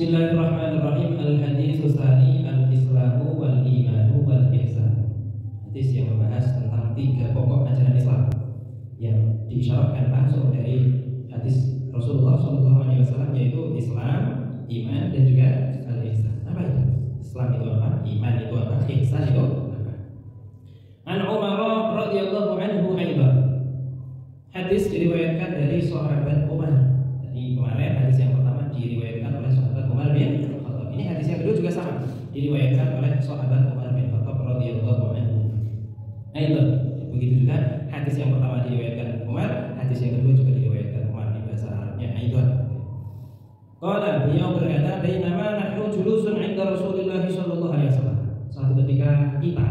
Bismillahirrahmanirrahim. Al-haditsu tsani al-islamu wal imanu wal ihsan. Hadis yang membahas tentang 3 pokok ajaran Islam yang diisyaratkan langsung dari hadis Rasulullah SAW, yaitu Islam, iman, dan juga al-ihsan. Apa itu? Islam itu apa? Iman itu apa? Ihsan itu apa? An Umar radhiyallahu anhu aidan. Hadis diriwayatkan dari sahabat Umar. Jadi kemarin hadis yang pertama diriwayatkan oleh sahabat Umar bin Khattab. Ini hadis yang kedua juga sama, diriwayatkan oleh sahabat Umar bin Khattab radhiyallahu anhu. Aidan. Begitu juga hadis yang pertama diriwayatkan Umar, hadis yang kedua juga diriwayatkan Umar, di bahasa Arabnya aidan. Qala, beliau berkata, "Bainama nahnu julusun 'inda Rasulillah sallallahu alaihi wasallam." Suatu ketika kita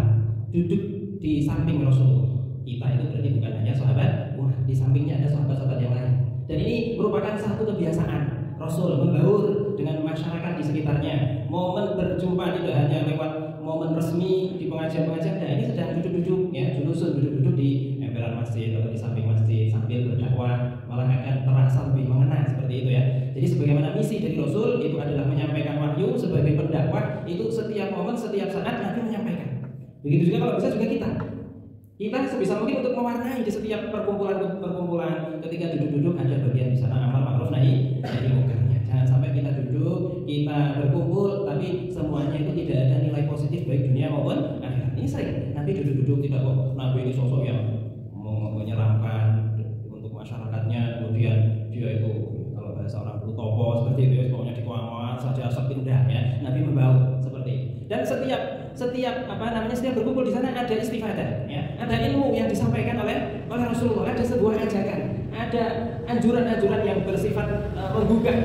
duduk di samping Rasulullah. Kita itu berarti bukan hanya sahabat Umar, di sampingnya ada sahabat-sahabat yang lain. Dan ini merupakan satu kebiasaan Rasul membaur dengan masyarakat di sekitarnya. Momen berjumpa tidak hanya lewat momen resmi di pengajian-pengajian. Nah, ini sedang duduk-duduk ya, duduk-duduk di emperan masjid atau di samping masjid sambil berdakwah, malah akan terasa lebih mengena seperti itu ya. Jadi sebagaimana misi dari Rasul itu adalah menyampaikan wahyu, sebagai pendakwah itu setiap momen, setiap saat Nabi menyampaikan. Begitu juga kalau bisa juga kita sebisa mungkin untuk mewarnai di setiap perkumpulan ketika duduk-duduk ada bagian di sana amal ma'ruf nahi mungkarnya. Jangan sampai kita duduk, kita berkumpul tapi semuanya itu tidak ada nilai positif baik dunia maupun akhirat. Ini sering Nabi duduk-duduk tidak kok Nabi ini sosok yang menyeramkan untuk masyarakatnya, kemudian dia itu kalau bahasa orang dulu topo seperti itu ya, pokoknya dikuamat saja sepindah ya. Nabi membaur seperti itu. Dan setiap berkumpul di sana ada istifadah ya. Ada ilmu yang disampaikan oleh Rasulullah, ada sebuah ajakan, ada anjuran-anjuran yang bersifat menggugah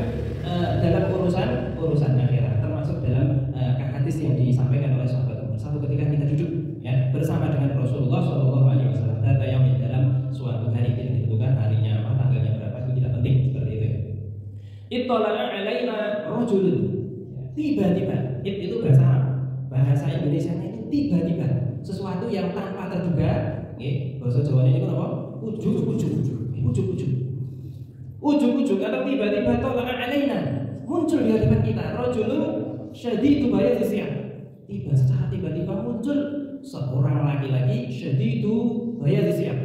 dalam urusan akhirat, termasuk dalam hadis yang disampaikan oleh sahabat Umar. Satu ketika kita duduk ya bersama dengan Rasulullah sallallahu alaihi wasallam, data yang dalam suatu hari yang ditentukan harinya apa, tanggalnya berapa itu tidak penting seperti itu. Ittala'a alaina rajulun. Tiba-tiba, itu bahasa Indonesia ini tiba-tiba, sesuatu yang tanpa terduga. Bahasa Jawa ini apa? Ujug-ujug atau tiba-tiba tola'a alaina, muncul di hadapan kita rajulun syadidu bayadhi siyah. Secara tiba-tiba muncul seorang laki-laki syadidu bayadhi siyah,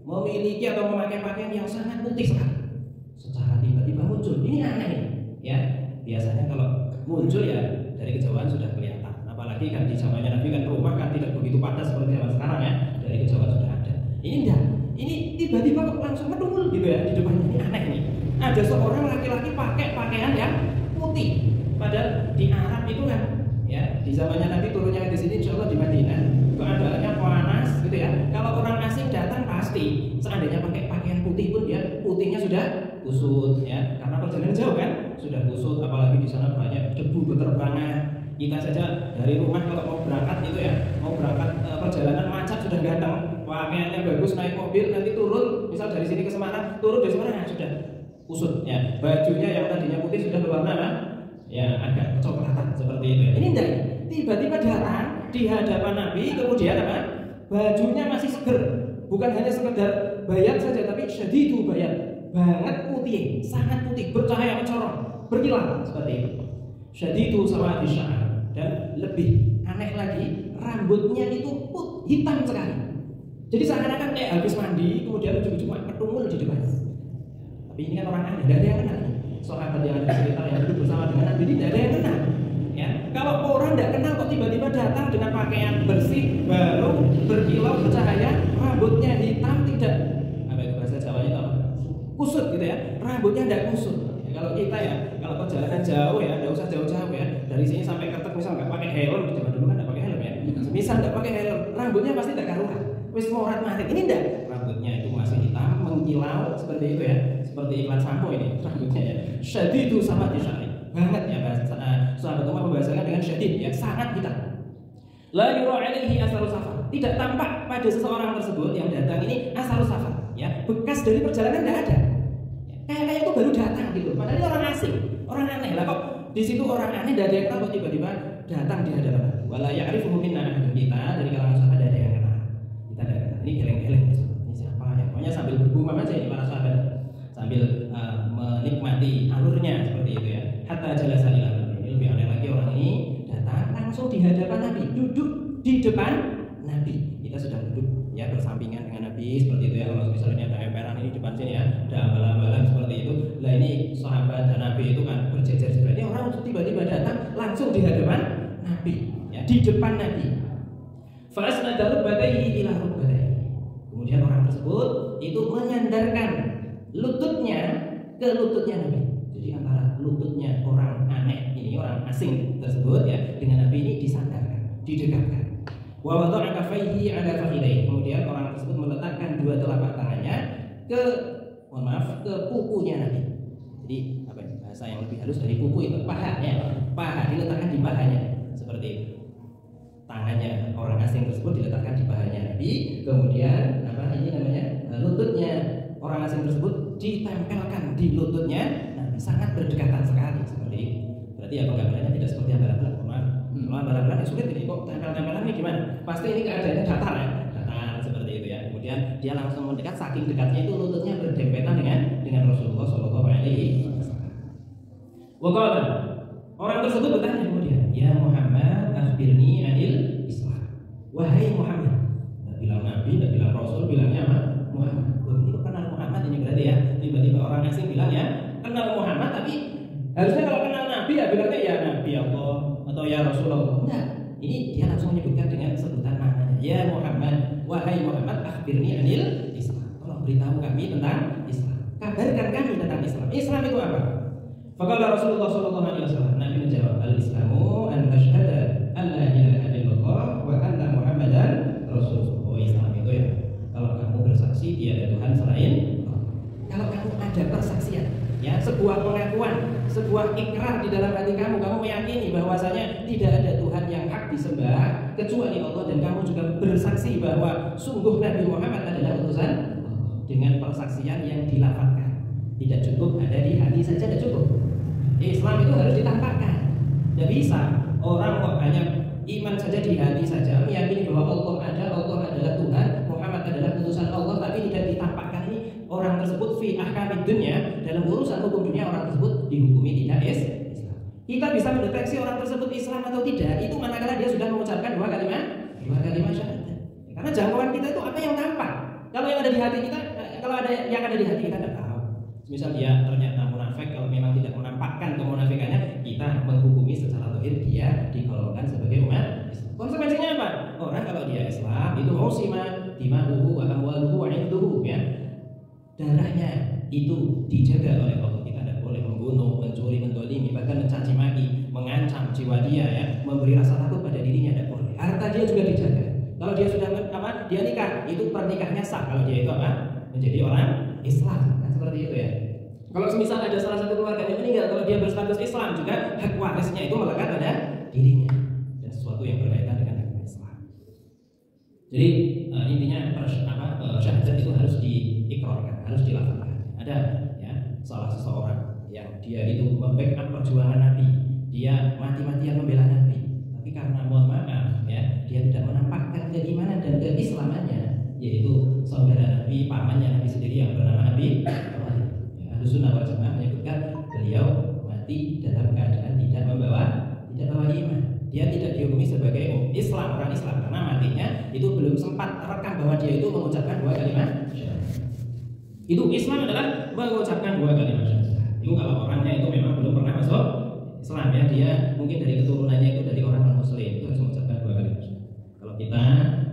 memiliki atau memakai pakaian yang sangat putih sekali. Secara tiba-tiba muncul. Ini aneh ya. Biasanya kalau muncul ya dari kejauhan sudah kelihatan. Apalagi kan di zamannya Nabi kan rumah kan tidak begitu padat seperti zaman sekarang ya. Dari kejauhan sudah ada. Ini enggak. Ini tiba-tiba kok langsung menungul gitu ya di depannya. Ini aneh nih. Ada seorang laki-laki pakai pakaian yang putih. Padahal di Arab itu kan ya, di zamannya Nabi turunnya di sini insyaallah di Madinah. Keadaannya panas gitu ya. Kalau orang asing datang pasti seandainya pakai pakaian putih pun dia putihnya sudah kusut ya. Karena perjalanan jauh kan sudah kusut, apalagi di sana banyak debu berterbangan. Kita saja dari rumah kalau mau berangkat gitu ya, mau berangkat perjalanan macet sudah ganteng, pakaiannya bagus, naik mobil nanti turun, misal dari sini ke Semarang, turun dari Semarang sudah kusut ya. Bajunya yang tadinya putih sudah berwarna ya agak kecoklatan seperti itu ya. Ini enggak, tiba-tiba datang di hadapan Nabi, kemudian apa? Bajunya masih seger, bukan hanya sekedar bayat saja, tapi syadidu bayat, banget putih, sangat putih, bercahaya mencorong, berkilau seperti itu. Syadidu sawadi sya'ar. Dan lebih aneh lagi, rambutnya itu hitam sekali. Jadi seakan-akan kayak habis mandi, kemudian ujung-ujung ketungul di depan. Tapi ini kan orang aneh, tidak ada yang kenal. Sahabat yang ada sekitar yang duduk bersama dengan Nabi ini tidak ada yang kenal. Ya, kalau orang tidak kenal kok tiba-tiba datang dengan pakaian bersih, baru, berkilau, bercahaya, rambutnya hitam, tidak apa itu bahasa Jawanya apa? Kusut gitu ya, rambutnya tidak kusut. Kalau kita ya, kalau perjalanan jauh ya, tidak usah jauh-jauh ya. Dari sini sampai Kertek misal nggak pakai helm, di zaman dulu kan nggak pakai helm ya. Misal nggak pakai helm, rambutnya pasti tidak karuan. Wis morat marit. Ini enggak, rambutnya itu masih hitam, mengkilau seperti itu ya, seperti iklan sampo ini rambutnya ya. Syadidu sama disyari banget ya bahasa sahabat Umar membahasakan dengan syadid ya, sangat hitam. La yura alaihi asarus safar. Tidak tampak pada seseorang tersebut yang datang ini asarus safar ya, bekas dari perjalanan tidak ada. Kayak itu baru datang gitu. Padahal ini orang asing, orang aneh lah kok. Di situ orang aneh tidak ada yang tahu tiba-tiba datang di hadapan Nabi. Wala ya'rifu minna ahadun, kita dari kalangan sahabat ada yang kenal. Kita ada kenal. Ini geleng-geleng ini siapa ya? Pokoknya sambil bergumam aja ini para sahabat sambil menikmati alurnya seperti itu ya. Hatta jalasa ila Nabi. langsung di hadapan Nabi, duduk di depan Nabi. Kita sedang duduk ya bersampingan dengan Nabi seperti itu ya. Kalau misalnya ada emperan ini depan sini ya, ada ambalan-ambalan seperti itu. Lah ini sahabat dan Nabi itu kan berjejer-jejer. Ini orang tiba-tiba datang langsung di hadapan Nabi, ya, di depan Nabi. Fa'asnada rukbatayhi ila rukbatayhi. Kemudian orang tersebut itu menyandarkan lututnya ke lututnya Nabi. Jadi antara lututnya orang aneh ini, orang asing tersebut ya, dengan Nabi ini disandarkan, didekatkan. Wa wada'a kaffayhi 'ala fakhidayhi. Kemudian orang tersebut meletakkan dua telapak tangannya ke pupunya Nabi. Jadi apa ya, bahasa yang lebih halus dari pupu itu pahanya. Paha diletakkan di pahanya seperti itu. Tangannya orang asing tersebut diletakkan di pahanya Nabi. Kemudian apa ini namanya? Lututnya orang asing tersebut ditempelkan di lututnya Nabi. Sangat berdekatan sekali seperti itu. Berarti apa gambarannya tidak seperti ambalan-ambalan. Kalau ambalan-ambalan sulit ini kok tempel-tempelan ini gimana? Pasti ini keadaannya datar ya. Datar seperti itu ya. Kemudian dia langsung mendekat, saking dekatnya itu lututnya berdempetan dengan Rasulullah Shallallahu Alaihi Wasallam. Waqala, orang tersebut bertanya kemudian, ya Muhammad, akhbirni anil Islam. Wahai Muhammad, tidak bilang Nabi, tidak bilang Rasul, bilangnya apa? Muhammad. Oh, ini kenal Muhammad ini berarti ya. Tiba-tiba orang asing bilang ya kenal Muhammad, tapi harusnya kalau kenal Nabi ya bilangnya ya Nabi Allah atau ya Rasulullah. Enggak. Ini dia langsung menyebutkan dengan sebutan namanya. Ya Muhammad, wahai Muhammad, akhbirni anil Islam. Tolong beritahu kami tentang Islam. Kabarkan kami tentang Islam. Islam itu apa? Faqala Rasulullah sallallahu alaihi wasallam, Nabi menjawab, al-Islamu an tasyhada an la ilaha illallah wa anna Muhammadan Rasulullah. Oh, Islam itu ya, kalau kamu bersaksi tiada Tuhan selain Allah. Kalau kamu ada persaksian, ya, sebuah pengakuan, sebuah ikrar di dalam hati kamu, kamu meyakini bahwasanya tidak ada Tuhan yang hak disembah kecuali Allah, dan kamu juga bersaksi bahwa sungguh Nabi Muhammad adalah utusan Allah dengan persaksian yang dilafadzkan. Tidak cukup ada di hati saja, tidak cukup. Islam itu harus ditampakkan. Tidak bisa orang kok hanya iman saja di hati saja, meyakini bahwa Allah ada, Allah adalah Tuhan, Muhammad adalah utusan Allah, tapi tidak ditampakkan. Ini orang tersebut fi ahkamid dunya, dalam urusan hukum dunia orang tersebut dihukumi tidak Islam. Kita bisa mendeteksi orang tersebut Islam atau tidak itu manakala dia sudah mengucapkan dua kalimat syahadat. Karena jangkauan kita itu apa yang tampak. Kalau yang ada di hati kita, kalau ada yang ada di hati kita tidak tahu. Misal dia ternyata munafik, kalau memang tidak menampakkan kemunafikannya, kita menghukumi secara zahir dia digolongkan sebagai umat Islam. Konsekuensinya apa? Orang kalau dia Islam itu musima dimahuhu wa amwaluhu wa irduhu, ya. Darahnya itu dijaga oleh Allah. Kita tidak boleh membunuh, mencuri, mendolimi, bahkan mencaci maki, mengancam jiwa dia, ya, memberi rasa takut pada dirinya, tidak boleh. Harta dia juga dijaga. Kalau dia sudah dia nikah, itu pernikahannya sah kalau dia itu menjadi orang Islam, kan seperti itu ya. Kalau semisal ada salah satu keluarga yang meninggal, kalau dia berstatus Islam juga hak warisnya itu melekat pada dirinya, dan sesuatu yang berkaitan dengan agama Islam. Jadi intinya syahadat itu harus diikrarkan, harus dilafalkan. Ada ya salah seseorang yang dia itu membackup perjuangan Nabi, dia mati-matian membela Nabi, tapi karena mohon maaf ya, dia tidak menampakkan keimanan dan keislamannya, yaitu saudara Nabi, pamannya Nabi sendiri yang bernama Nabi Sunnah wal Jamaah menyebutkan beliau mati dalam keadaan tidak bawa iman. Dia tidak dihukumi sebagai Islam, orang Islam, karena matinya itu belum sempat terekam bahwa dia itu mengucapkan dua kalimat syahadat. Itu Islam adalah mengucapkan dua kalimat syahadat. Itu kalau orangnya itu memang belum pernah masuk Islam, ya, dia mungkin dari keturunannya itu dari orang non-Muslim, itu harus mengucapkan dua kalimat syahadat. Kalau kita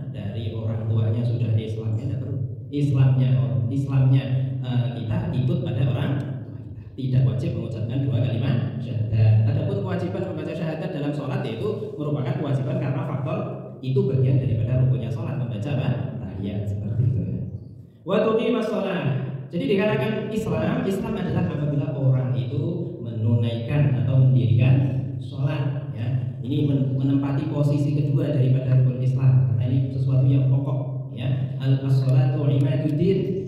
dari orang tuanya sudah Islamnya, tidak perlu. Islamnya kita ikut pada orang tidak wajib mengucapkan dua kalimat syahadat. Adapun kewajiban membaca syahadat dalam sholat yaitu merupakan kewajiban karena faktor itu bagian daripada rukunnya sholat, membaca tahiyat seperti itu. Wa tuqimas sholat. Jadi dikatakan Islam adalah apabila orang itu menunaikan atau mendirikan sholat, ya. Ini menempati posisi kedua daripada rukun Islam. Karena ini sesuatu yang pokok, ya. Al-sholatu imaduddin.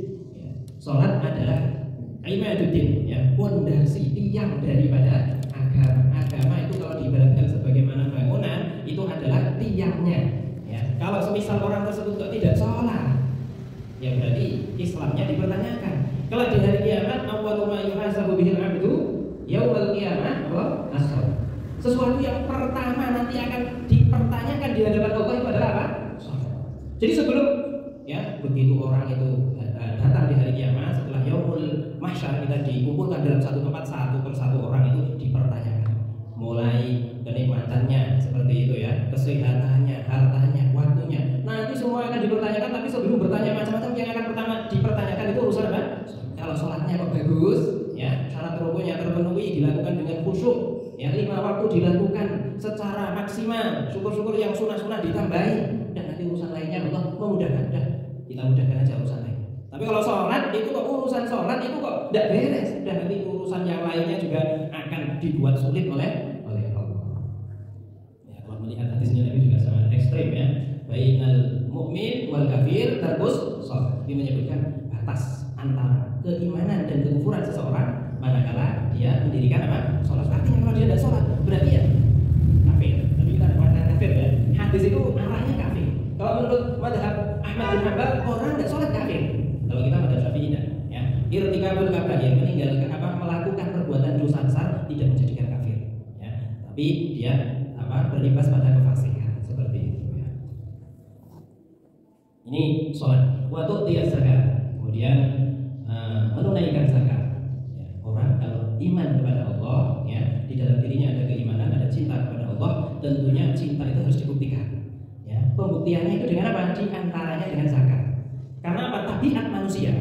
Sholat adalah imaduddin, ya, pondasi tiang daripada agama. Agama itu kalau diibaratkan sebagaimana bangunan, itu adalah tiangnya, ya. Kalau semisal orang tersebut kok tidak sholat, ya berarti Islamnya dipertanyakan. Kalau di hari kiamat, awwalu ma yuhasabu bihil 'abdu yaumul qiyamah as-shalah. Sesuatu yang pertama nanti akan dipertanyakan di hadapan Allah itu adalah apa? Salat. Jadi sebelum ya begitu orang itu datang di hari kiamat, setelah yaumul mahsyar, kita dikumpulkan dalam satu tempat, satu persatu orang itu dipertanyakan, mulai kenikmatannya seperti itu ya, kesehatannya, hartanya, waktunya, nanti semua akan dipertanyakan. Tapi sebelum bertanya macam-macam, yang akan pertama dipertanyakan itu urusan apa? Kalau sholatnya kok bagus ya, syarat rukunnya terpenuhi, dilakukan dengan khusyuk ya, 5 waktu dilakukan secara maksimal, syukur-syukur yang sunah-sunah ditambahi, dan nanti urusan lainnya Allah memudahkan. Dah, kita mudahkan aja urusan lain. Tapi kalau sholat itu kok, urusan sholat itu kok tidak beres, dan nanti urusan yang lainnya juga akan dibuat sulit oleh Allah. Ya, kalau melihat hadisnya Nabi juga sangat ekstrim ya. Bainal mu'min wal kafir tarkus sholat. Ini menyebutkan batas antara keimanan dan kekufuran seseorang manakala dia mendirikan apa? Sholat. Artinya kalau dia tidak sholat berarti ya kafir. Tapi kita ada makna kafir ya. Hadis itu arahnya kafir. Kalau menurut madhab Ahmad bin Hanbal, orang tidak sholat kafir. Kalau kita madhab Syafi'i ya, irtikabul kabair, meninggalkan apa, melakukan perbuatan dosa besar tidak menjadikan kafir ya. Tapi dia apa, berimbas pada kefasikan seperti itu ya. Ini sholat. Wa tu'tiyaz zakat. Kemudian menunaikan zakat. Ya, orang kalau iman kepada Allah, ya, di dalam dirinya ada keimanan, ada cinta kepada Allah, tentunya cinta itu harus dibuktikan. Ya, pembuktiannya itu dengan apa? Di antaranya dengan zakat. Karena apa? Tabiat manusia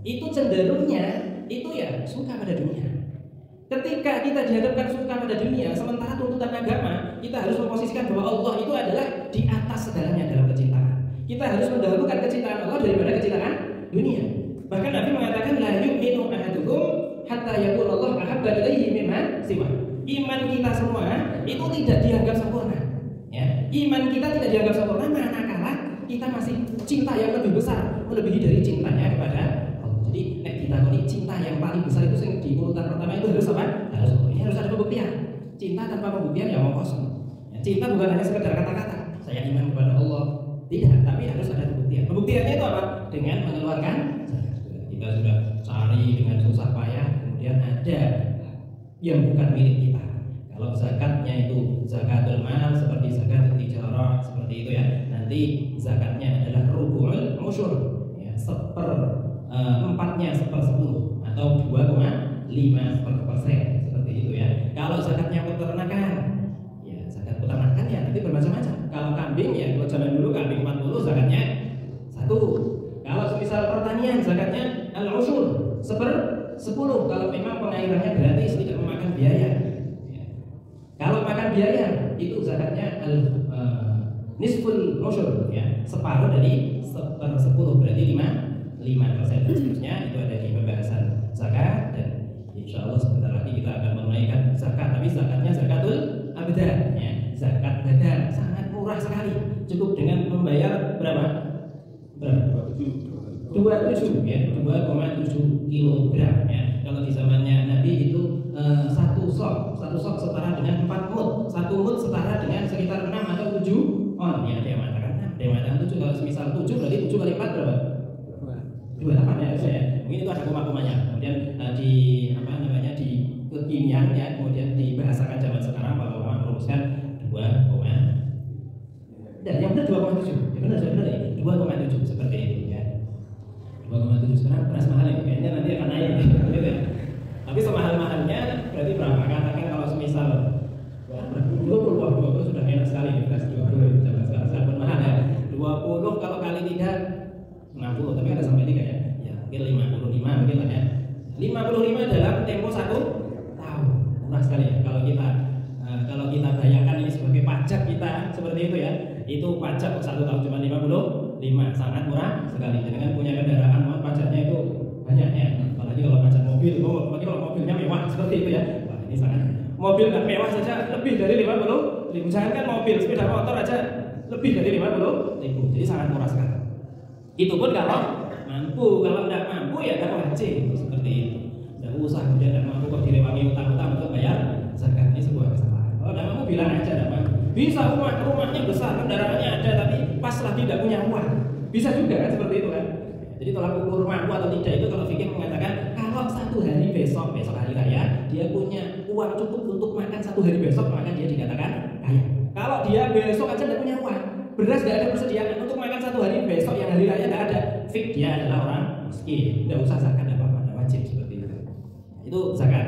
itu cenderungnya itu ya suka pada dunia. Ketika kita dihadapkan suka pada dunia, sementara tuntutan agama kita harus memposisikan bahwa Allah itu adalah di atas segalanya dalam kecintaan. Kita harus mendahulukan kecintaan Allah daripada kecintaan dunia. Bahkan Nabi mengatakan la yu'minu ahadukum hatta yaqul Allah ahabba ilaihi mimma siwa. Iman kita semua itu tidak dianggap sempurna. Ya, iman kita tidak dianggap sempurna manakala kita masih cinta yang lebih besar melebihi dari cintanya kepada Allah. Jadi kita ini cinta yang paling besar itu yang di urutan pertama itu harus apa? Harus ada pembuktian. Cinta tanpa pembuktian ya mau kosong. Ya, cinta bukan hanya sekedar kata-kata saya iman kepada Allah, tidak, tapi harus ada pembuktian. Pembuktiannya itu apa? Dengan mengeluarkan zakat. Kita sudah cari dengan susah payah, kemudian ada yang bukan milik kita. Kalau zakatnya itu zakatul mal seperti zakat tijarah seperti itu ya. Nanti zakatnya adalah rubu'ul usyur ya, 1/4-nya 1/10 atau 2,5% seperti itu ya. Kalau zakatnya peternakan ya, zakat peternakan ya nanti bermacam-macam. Kalau kambing ya, kalau zaman dulu kambing 40 zakatnya 1. Kalau misal pertanian zakatnya al-usyur 1/10 kalau memang pengairannya gratis, tidak memakan biaya. Kalau makan biaya itu zakatnya nisful usyur ya, separuh dari 1/10 berarti 5% dan seterusnya. Itu ada di pembahasan zakat, dan insya Allah sebentar lagi kita akan menunaikan zakat. Tapi zakatnya zakatul abdan ya, zakat badan, sangat murah sekali, cukup dengan membayar berapa? 27 ya, 2,7 kilogram ya. Kalau di zamannya Nabi itu satu sok setara dengan 4 mud. 1 mud setara dengan sekitar 6 atau 7 on ya, ada yang mengatakan 7. Kalau semisal 7 berarti 7 kali 4 berapa? 28 ya saya. Mungkin itu ada koma-komanya. Kemudian di apa namanya, di kekinian ya, kemudian dibahasakan zaman sekarang kalau orang merumuskan 2, dan yang benar 2,7. Ya benar, benar ya. 2,7 seperti itu ya. 2,7 sekarang beras mahal ya, kayaknya nanti akan naik gitu ya. Tapi semahal-mahalnya berarti berapa? Katakan kalau semisal 20 sudah enak sekali nih, beras 20 sangat mahal ya. 20 kalau kali 3 60, tapi ada sampai 3 ya. Ya mungkin 55 mungkin lah ya. 55 dalam tempo 1 tahun. Murah sekali ya. Kalau kita bayangkan ini sebagai pajak kita seperti itu ya. Itu pajak 1 tahun cuma 55, sangat murah sekali. Dengan punya kendaraan pajaknya itu banyak ya. Apalagi kalau pajak mobil, apalagi kalau mobilnya mewah seperti itu ya. Wah, ini sangat. Mobil nggak mewah saja lebih dari 50.000. Jangankan mobil, sepeda motor aja lebih dari 50.000. Jadi sangat murah sekali. Itu pun kalau mampu, kalau tidak mampu ya tidak wajib seperti itu. Tidak usah kemudian tidak mampu kok direwangi utang-utang untuk bayar zakat. Ini sebuah kesalahan. Kalau tidak mampu bilang aja tidak mampu. Bisa rumahnya besar, kendaraannya ada, tapi pas lagi tidak punya uang. Bisa juga kan seperti itu kan. Jadi tolak ukur mampu atau tidak itu kalau fikih mengatakan kalau satu hari besok hari raya dia punya uang cukup untuk makan 1 hari besok, maka dia dikatakan kaya. Kalau dia besok aja tidak punya uang, beras tidak ada persediaan untuk makan 1 hari besok yang hari raya tidak ada, fix dia adalah orang miskin. Tidak usah zakat apa-apa, tidak wajib seperti itu. Itu zakat.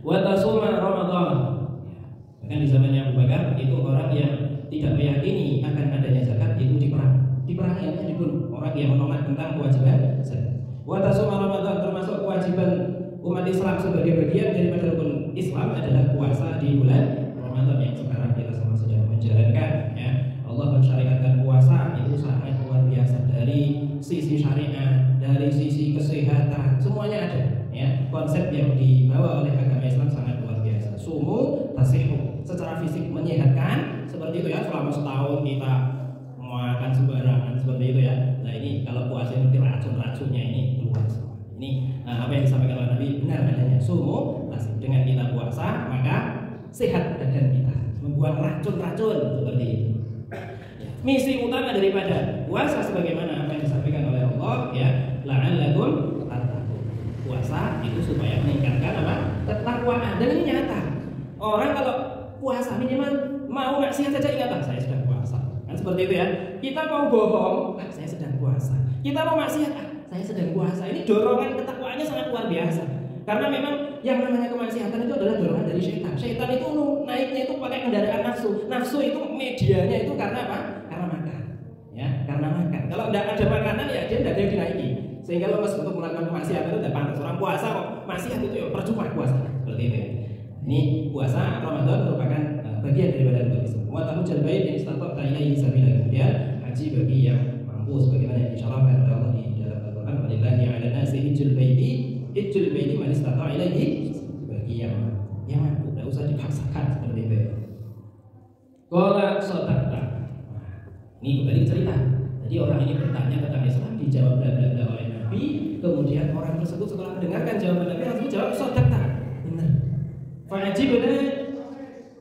Wa tasuma Ramadan. Bahkan di zamannya Abu Bakar itu orang yang tidak meyakini akan adanya zakat itu diperangi artinya dibunuh. Orang yang menolak tentang kewajiban zakat. Wa tasuma Ramadan, termasuk kewajiban umat Islam sebagai bagian daripada rukun Islam adalah puasa di bulan Ramadan yang sekarang kita sama sedang menjalankan, ya. Allah mensyariatkan puasa itu sangat luar biasa dari sisi syariat, dari sisi kesehatan, semuanya ada, ya. Konsep yang dibawa oleh agama Islam sangat luar biasa. Sumu tasihu, secara fisik menyehatkan, seperti itu ya. Selama setahun kita makan sembarangan seperti itu ya. Nah ini kalau puasa nanti racun-racunnya ini keluar semua. Ini apa yang disampaikan oleh Nabi benar adanya. Sumu tasihu, dengan kita puasa maka sehat badan kita, membuang racun-racun seperti itu. Misi utama daripada puasa sebagaimana apa yang disampaikan oleh Allah, ya, la'allakum tattaqun. Puasa itu supaya meningkatkan apa? Ketakwaan. Dan ini nyata. Orang kalau puasa minimal mau maksiat saja ingat, saya sedang puasa. Kan seperti itu ya. Kita mau bohong, saya sedang puasa. Kita mau maksiat, saya sedang puasa. Ini dorongan ketakwaannya sangat luar biasa. Karena memang yang namanya kemaksiatan itu adalah dorongan dari syaitan. Syaitan itu naiknya itu pakai kendaraan nafsu. Nafsu itu medianya itu karena apa? Karena makan. Ya, karena makan. Kalau tidak ada makanan ya dia tidak ada yang dinaiki. Sehingga lemes untuk melakukan kemaksiatan itu tidak pantas. Orang puasa kok maksiat itu ya percuma puasa. Seperti itu ya. Ini puasa Ramadan merupakan bagian daripada rukun Islam. Wa tahujjal bait in istata'ta ilaihi sabila. Kemudian haji bagi yang mampu sebagaimana yang disyarahkan oleh Allah di dalam Al-Qur'an, walillahi 'alan nasi hajjul baiti hajjul baiti man istata'a ilaihi, bagi yang mampu, tidak usah dipaksakan seperti itu. Qala sadaqta. Ini kembali cerita. Jadi orang ini bertanya tentang Islam, dijawab bla bla bla oleh Nabi. Kemudian orang tersebut setelah mendengarkan jawaban Nabi langsung jawab sadaqta. Benar. Fa'ajibna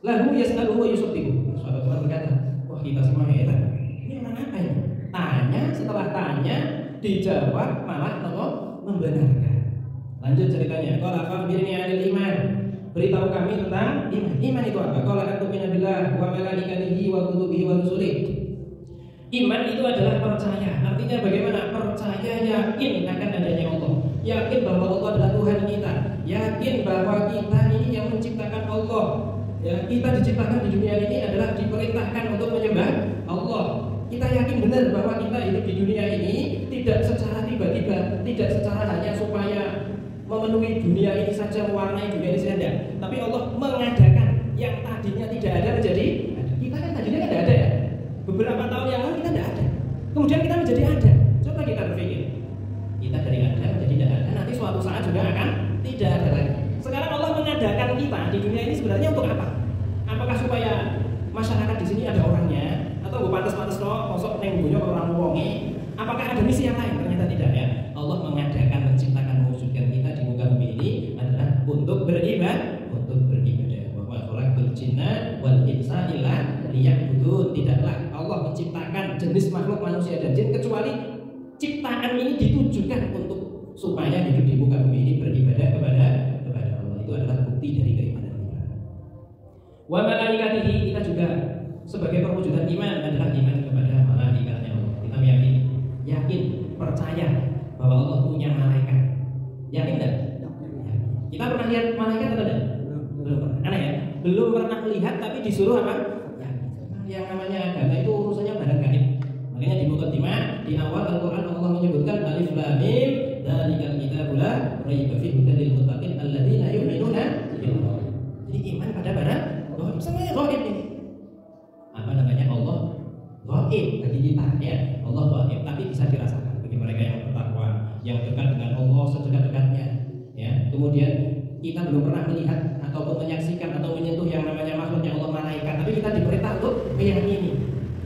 lahu yas'aluhu wa yusaddiqu. Sahabat berkata, wah kita semua heran. Ini orang apa ya? Tanya, setelah tanya dijawab malah membenarkan. Lanjut ceritanya. Qala akhbirni 'anil iman. Beritahu kami tentang iman. Iman itu apa? Qala antumina billah wa malaikatihi wa kutubihi wa rusulihi. Iman itu adalah percaya. Artinya bagaimana? Percaya, yakin akan adanya Allah. Yakin bahwa Allah adalah Tuhan kita. Yakin bahwa kita ini yang menciptakan Allah. Ya, kita diciptakan di dunia ini adalah diperintahkan untuk menyembah Allah. Kita yakin benar bahwa kita hidup di dunia ini tidak secara tiba-tiba, tidak secara hanya supaya memenuhi dunia ini saja, mewarnai dunia ini saja. Tapi Allah mengadakan yang tadinya tidak ada menjadi ada. Kita kan tadinya kan tidak ada ya. Beberapa tahun yang lalu kita tidak ada. Kemudian kita menjadi ada. Coba kita berpikir. Kita dari ada menjadi tidak ada. Nanti suatu saat juga akan tidak ada lagi. Sekarang Allah mengadakan kita di dunia ini sebenarnya untuk apa? Apakah supaya masyarakat di sini ada orangnya? Atau gue pantas-pantas no, kosok neng bunyo orang wongi? Apakah ada misi yang lain? Ternyata tidak ya. Allah mengadakan, menciptakan, mewujudkan kita di muka bumi ini adalah untuk beribadah, Wa khalaqal jinna wal insa illa liya'budun. Tidaklah Allah menciptakan jenis makhluk manusia dan jin kecuali ciptaan ini ditujukan untuk supaya hidup di muka bumi ini beribadah kepada Allah. Itu adalah bukti dari keimanan kita. Wa malaikatihi, kita juga sebagai perwujudan iman adalah iman kepada malaikatnya Allah. Kita meyakini, yakin, percaya bahwa Allah punya malaikat. Yakin enggak? Kita pernah lihat malaikat atau tidak? Belum pernah. Aneh ya? Belum pernah melihat tapi disuruh apa? Yakin. Yang namanya agama itu urusannya barang gaib. Makanya di muqaddimah di awal Al-Qur'an Allah menyebutkan alif lam mim dzalikal kitabul la raiba fihi hudal lil muttaqin alladzina yu'minuna bil ghaib. Jadi iman pada barang gaib. Semuanya gaib ini. Apa namanya? Allah gaib bagi kita ya. Allah gaib tapi bisa dirasakan bagi mereka yang bertakwa, yang dekat dengan Allah sedekat-dekatnya ya. Kemudian kita belum pernah melihat ataupun menyaksikan atau menyentuh yang namanya makhluknya Allah malaikat, tapi kita diperintah untuk meyakini.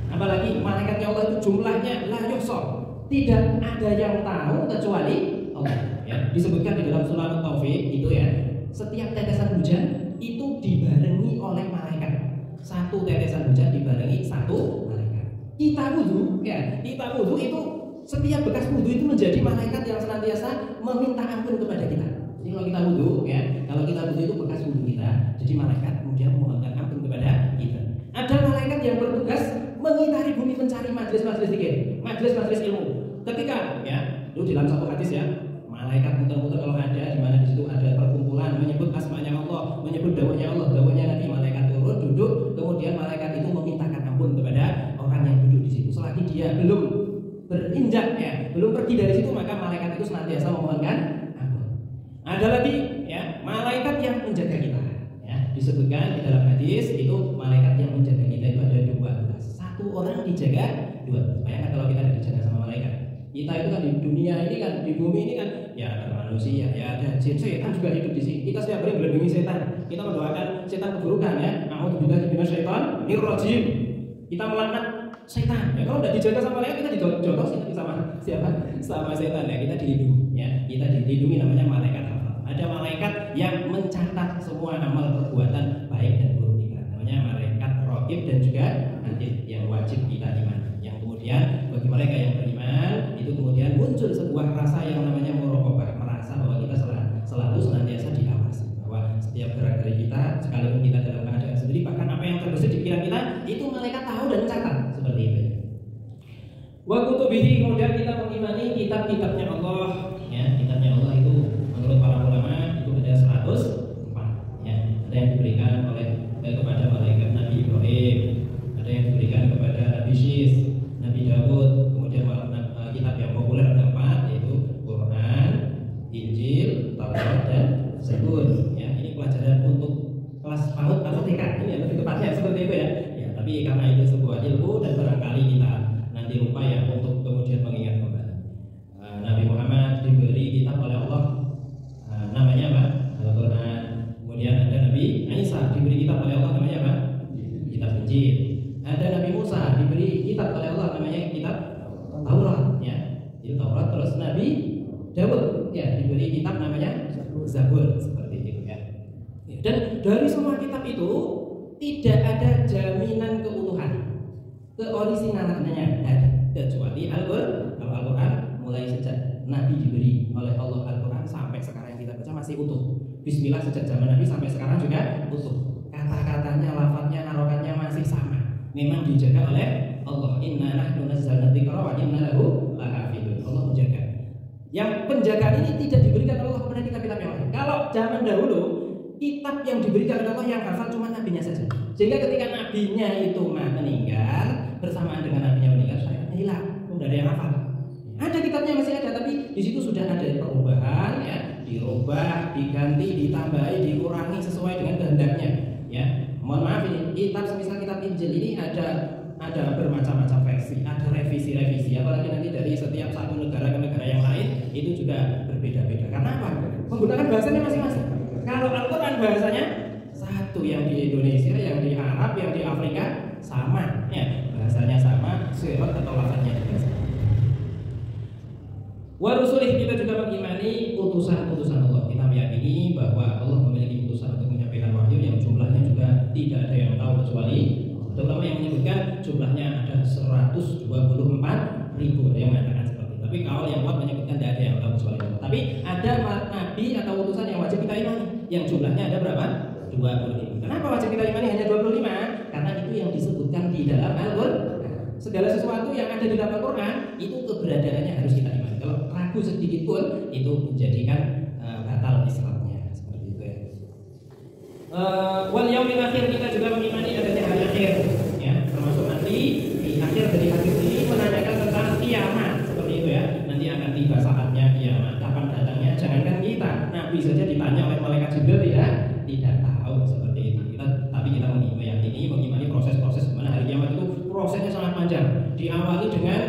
Apalagi malaikatnya Allah itu jumlahnya la yuhsa, tidak ada yang tahu kecuali Allah ya. Disebutkan di dalam surah At-Taufik itu ya, setiap tetesan hujan itu dibarengi oleh malaikat. Satu tetesan hujan dibarengi satu malaikat. Kita wudu ya, kita wudu itu setiap bekas wudu itu menjadi malaikat yang senantiasa meminta ampun kepada kita. Jadi kalau kita wudhu itu bekas wudhu kita. Jadi malaikat kemudian memohonkan ampun kepada kita. Ada malaikat yang bertugas mengitari bumi mencari majelis-majelis zikir, majelis-majelis ilmu. Ketika itu dalam satu hadis malaikat muter-muter kalau ada di mana di situ ada perkumpulan menyebut asmanya Allah, menyebut dawanya Allah, dawanya Nabi, malaikat turun duduk, kemudian malaikat itu memintakan ampun kepada orang yang duduk di situ. Selagi dia belum berinjak belum pergi dari situ, maka malaikat itu senantiasa memohonkan ampun. Ada lagi malaikat yang menjaga kita. Disebutkan di dalam hadis itu malaikat yang menjaga kita itu ada 12. Satu orang dijaga 2. Bayangkan kalau kita dijaga sama malaikat. Kita itu kan di dunia ini kan, di bumi ini kan ada manusia, ada jin, setan juga hidup di sini. Kita setiap hari melindungi setan. Kita mendoakan setan keburukan A'udzubillahi minasyaitonir rajim. Kita melaknat setan. Kalau tidak dijaga sama malaikat kita dijodohin sama siapa? Sama setan Kita dilindungi Kita dilindungi namanya malaikat. Ada malaikat yang mencatat semua amal perbuatan baik dan buruk kita. Namanya malaikat raqib dan juga atid yang wajib kita imani. Yang kemudian bagi mereka yang beriman itu kemudian muncul sebuah rasa yang namanya muraqabah, merasa bahwa kita selalu senantiasa diawasi, bahwa setiap gerak-gerik kita, sekalipun kita dalam keadaan sendiri, bahkan apa yang terbesit di pikiran kita itu malaikat tahu dan mencatat seperti itu. Wa kutubihi, kemudian kita mengimani kitab-kitabnya Allah. Kitabnya Allah itu menurut para ulama itu ada 104 ada yang diberikan kepada malaikat Nabi Ibrahim, ada yang diberikan kepada Nabi Syis, Nabi Daud, kemudian kitab yang populer ada 4 yaitu Quran, Injil, Taurat dan Zabur. Ini pelajaran untuk kelas PAUD atau TK ini lebih tepatnya seperti itu tapi karena itu sebuah ilmu dan barangkali kita nanti lupa untuk kemudian mengingat kembali. Nabi Muhammad diberi kitab oleh Allah namanya apa? Al-Quran. Kemudian ada Nabi Isa diberi kitab oleh Allah namanya apa? Kitab Injil. Ada Nabi Musa diberi kitab oleh Allah namanya kitab Taurat itu Taurat. Terus Nabi Daud diberi kitab namanya Zabur seperti itu Dan dari semua kitab itu tidak ada jaminan keutuhan, keorisinalnya ada, kecuali Al-Quran. Mulai sejak Nabi diberi oleh Allah Al-Quran sampai sekarang yang kita baca masih utuh. Bismillah sejak zaman Nabi sampai sekarang juga utuh. Kata-katanya, lafadznya, harokannya masih sama. Memang dijaga oleh Allah. Inna nahnu nazzalna dzikra wa inna lahu lahafidun. Allah menjaga. Yang penjagaan ini tidak diberikan oleh Allah kepada kitab-kitab yang lain. Kalau zaman dahulu kitab yang diberikan oleh Allah yang hafal cuma nabinya saja. Sehingga ketika nabinya itu meninggal, bersamaan dengan nabinya meninggal, syariatnya hilang. Tidak ada yang hafal. Ada kitabnya masih ada, tapi di situ sudah ada perubahan dirubah, diganti, ditambahi, dikurangi sesuai dengan kehendaknya Mohon maaf ini kitab semisal kitab Injil ini ada bermacam-macam versi, ada revisi-revisi, apalagi nanti dari setiap satu negara ke negara yang lain itu juga berbeda-beda. Karena apa? Menggunakan bahasanya masing-masing. Kalau Al-Quran bahasanya satu, yang di Indonesia, yang di Arab, yang di Afrika sama bahasanya sama, sirat atau lafadznya juga sama. Wa rusulih, kita juga mengimani utusan-utusan Allah. Kita meyakini bahwa Allah memiliki utusan untuk menyampaikan wahyu yang jumlahnya juga tidak ada yang tahu kecuali terutama yang menyebutkan jumlahnya ada 124.000, ada yang mengatakan seperti itu. Tapi kalau yang kuat menyebutkan tidak ada yang tahu kecuali Allah. Tapi ada nabi atau utusan yang wajib kita imani, yang jumlahnya ada berapa? 25. Kenapa wajib kita imani hanya 25? Karena itu yang disebutkan di dalam Al-Quran. Segala sesuatu yang ada di dalam Al-Quran itu keberadaannya harus kita imani. Kalau ragu sedikit pun itu menjadikan batal Islamnya seperti itu Wal yaumil akhir, kita juga mengimani adanya hari akhir termasuk nanti di akhir dari hadis ini menanyakan tentang kiamat seperti itu nanti akan tiba saatnya kiamat, kapan datangnya. Jangankan kita, Nabi saja ditanya oleh malaikat Jibril tidak tahu seperti itu. Tapi kita meyakini, mengimani proses-proses mana hari kiamat itu prosesnya sangat panjang. Diawali dengan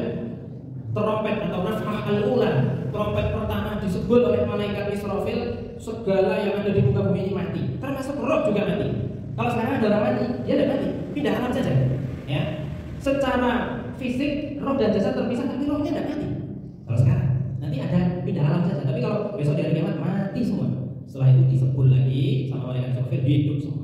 trompet atau nafkhah al-ula, trompet pertama disebut oleh malaikat Israfil, segala yang ada di muka bumi ini mati, termasuk roh juga mati. Kalau sekarang ada orang mati, dia tidak mati, pindah alam saja secara fisik roh dan jasad terpisah, tapi rohnya tidak mati. Kalau sekarang nanti ada pindah alam saja, tapi kalau besok di hari kiamat mati semua. Setelah itu disebut lagi sama malaikat Israfil, hidup semua.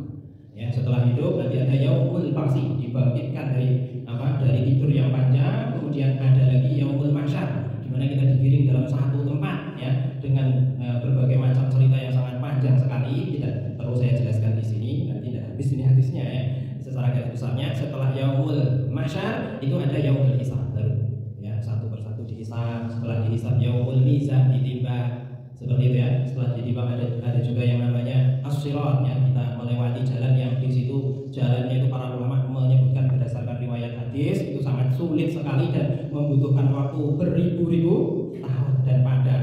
Setelah hidup nanti ada yaumul ba'si, dibangkitkan dari tidur yang panjang. Kemudian ada lagi yaumul mahsyar, di mana kita digiring dalam satu tempat dengan berbagai macam cerita yang setelah yaumul mahsyar itu ada yaumul hisab baru. Ya, satu persatu dihisab, setelah dihisab yaumul mizan ditimbang. Seperti itu ya. Setelah ditimbang ada juga yang namanya as-sirat ya, kita melewati jalan yang di situ jalannya itu para ulama menyebutkan berdasarkan riwayat hadis itu sangat sulit sekali dan membutuhkan waktu beribu-ribu tahun, dan pada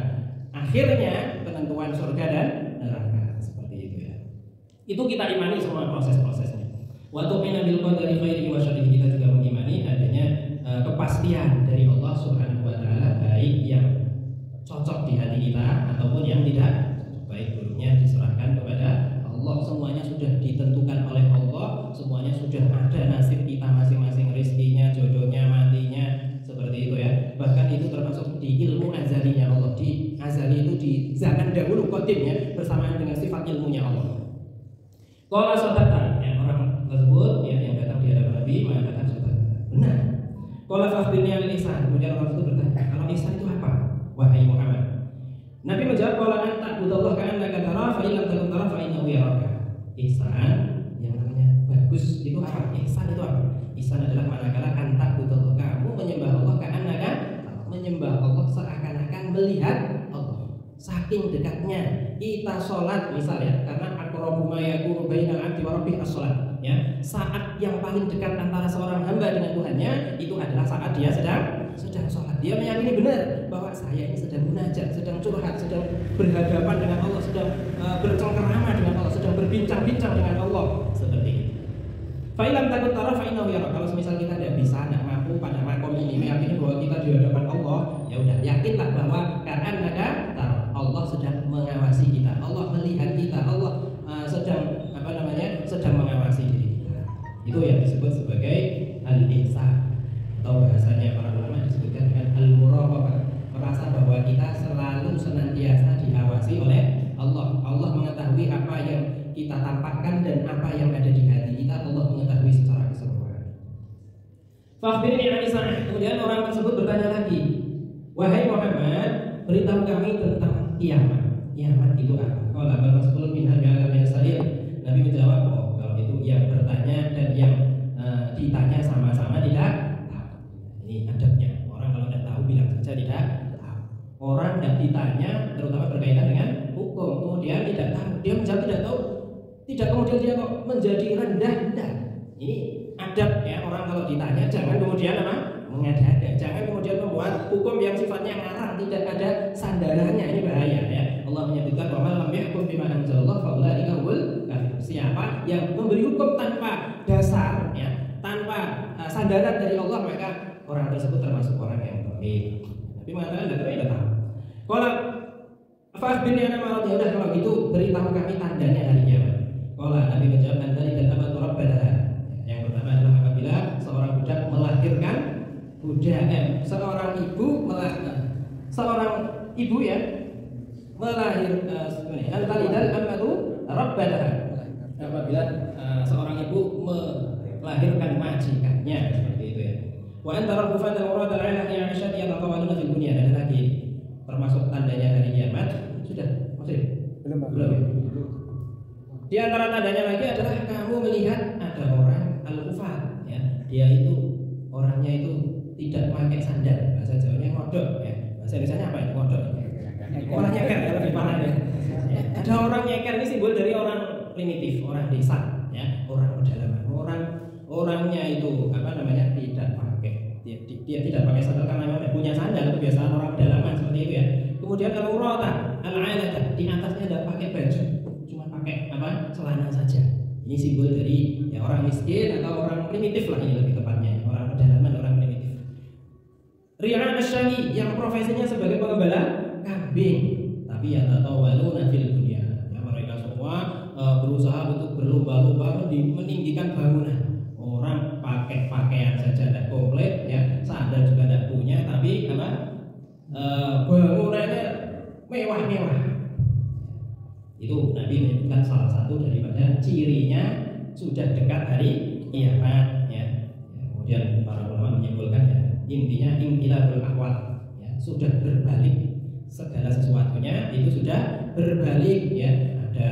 akhirnya penentuan surga dan neraka. Seperti itu ya. Itu kita imani semua proses-prosesnya. Wa tu'minu bil qadari khairihi wa syarrihi, kita juga mengimani adanya kepastian dari Allah Subhanahu wa taala, baik yang cocok di hati kita ataupun yang tidak, baik buruknya diserahkan kepada Allah. Semuanya sudah ditentukan oleh Allah, semuanya sudah ada nasib kita masing-masing, rezekinya, jodohnya, matinya, seperti itu ya. Bahkan itu termasuk di ilmu azalinya Allah. Di azali itu di zaman dahulu qadim ya, bersamaan dengan sifat ilmunya Allah. Qala sadaqta, ya, orang tersebut ya yang datang di hadapan Nabi mengatakan sadaqta, benar. Qala fakhbirni anil ihsan, kemudian orang tersebut bertanya, kalau ihsan itu apa, wahai Muhammad? Nabi menjawab, qala anta budallah ka'annaka tara fa in lam takun tara fa innahu yaraka. Ihsan yang namanya bagus itu apa? Ihsan itu apa? Ihsan adalah manakala anta budallah, kamu menyembah Allah ka'annaka, menyembah Allah seakan-akan melihat Allah. Saking dekatnya kita sholat misalnya, karena aqrabu ma yakunu bainal 'abdi wa rabbih as-sholat ya. Saat yang paling dekat antara seorang hamba dengan Tuhannya itu adalah saat dia sedang sholat. Dia meyakini benar bahwa saya ini sedang munajat, sedang curhat, sedang berhadapan dengan Allah, sedang bercengkerama dengan Allah, sedang berbincang-bincang dengan Allah. Seperti itu. Fa ilam takun tara fa innahu yara. Kalau semisal kita tidak bisa, tidak mampu pada makom ini meyakini bahwa kita di hadapan Allah, ya udah yakinlah bahwa karena Allah sedang mengawasi kita, Allah melihat kita, Allah sedang sedang mengawasi diri kita. Itu yang disebut sebagai al-ihsan, atau bahasanya para ulama disebutkan dengan al-muraqabah, merasa bahwa kita selalu senantiasa diawasi oleh Allah. Allah mengetahui apa yang kita tampakkan dan apa yang ada di hati kita, Allah mengetahui secara keseluruhan. Fakhbirni 'anil sa'ah. Kemudian orang tersebut bertanya lagi, wahai Muhammad, beritahu kami tentang kiamat. Kiamat itu apa? Qala bal mas'ulun minha bi'alam min as-salim. Nabi menjawab, oh kalau itu yang bertanya dan yang ditanya sama-sama tidak tahu. Ini adabnya. Orang kalau tidak tahu bilang saja tidak tahu. Orang tidak ditanya, terutama berkaitan dengan hukum, kemudian tidak tahu, dia menjawab tidak tahu, tidak kemudian dia kok menjadi rendah. Ini adab ya, orang kalau ditanya jangan kemudian apa? Mengada-ada. Jangan kemudian membuat hukum yang sifatnya ngarang, tidak ada sandarannya. Ini bahaya ya. Allah menyebutkan bahwa lam yahkum bima anzalallah fa ulaika humul kafirun. Siapa yang memberi hukum tanpa dasar ya, tanpa sandaran dari Allah, maka orang tersebut termasuk orang yang kafir. Tapi mengatakan tidak tahu. Kalau fakhbirni anil marad, ya udah kalau gitu beritahu kami tandanya hari kiamat. Kalau Nabi menjawab, antari dan amatu rabbadaha. Yang pertama adalah apabila seorang budak melahirkan seorang ibu ya melahirkan amatu rabbadaha. Apabila seorang ibu melahirkan majikannya, seperti itu ya. Wa antara kufat al-murad al-'ala yang asyad yataqawaluna fil dunya. Ada lagi termasuk tandanya hari kiamat. Sudah masih belum. Di antara tandanya lagi adalah kamu melihat ada orang al-kufat ya. Dia itu orangnya itu tidak pakai sandal, bahasa Jawanya ngodok ya. Bahasa Indonesianya apa itu ngodok? Orang nyeker ya, lebih parah ya. Ada orang nyeker, ini simbol dari orang primitif, orang desa ya, orang pedalaman. Orangnya itu tidak pakai, dia tidak pakai sandal karena memang punya sandal, kebiasaan orang pedalaman seperti itu ya. Kemudian kalau urata al-'aladah, di atasnya tidak pakai baju, cuma pakai celana saja. Ini simbol dari ya, orang miskin atau orang primitif lah, ini lebih tepatnya, orang pedalaman, orang primitif. Ri'an asy-syani, yang profesinya sebagai pengembala kambing, tapi ya tatawaluna fil dunya. Ya, mereka semua berusaha untuk berlomba-lomba meninggikan bangunan. Orang pakai pakaian saja tidak komplit ya, sandal juga tidak punya, tapi bangunannya mewah-mewah. Itu Nabi menyebutkan salah satu daripada cirinya sudah dekat hari kiamat ya. Kemudian para ulama menyimpulkan ya, intinya inqilabul ahwal ya, sudah berbalik segala sesuatunya, itu sudah berbalik ya. Ada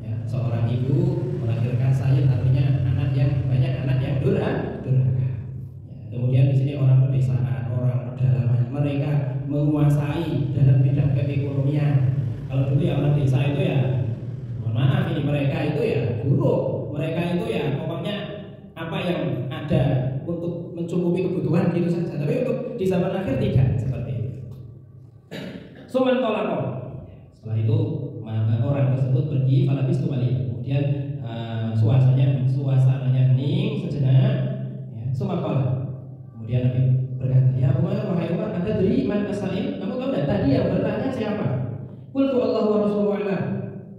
ya, seorang ibu melahirkan sayid, artinya anak yang banyak, anak yang durhaka buruk. Mereka itu ya pokoknya apa yang ada untuk mencukupi kebutuhan gitu saja. Tapi untuk di zaman akhir tidak seperti itu. Suman tolako. Setelah itu orang tersebut pergi falabis kembali. Kemudian suasananya hening sejenak. Ya, sumakola. Kemudian Nabi berkata, ya Umar, wahai Umar, Anda dari man asalim? Kamu tahu tidak tadi yang bertanya siapa? Qultu Allah wa Rasuluhu a'lam.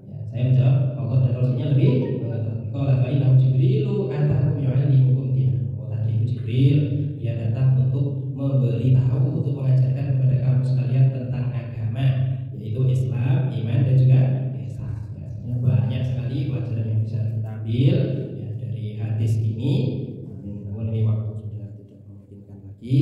Ya, saya menjawab Allah dan Rasulnya lebih mengetahui. Qala fa innahu Jibrilu atakum yu'allimukum dinakum. Oh, tadi itu Jibril, dia datang untuk memberitahu, untuk mengajarkan kepada kamu sekalian tentang agama, yaitu Islam, iman dan juga ihsan. Ya, banyak sekali pelajaran yang bisa kita ambil ya, dari hadis ini. Namun ini waktu sudah tidak memungkinkan lagi.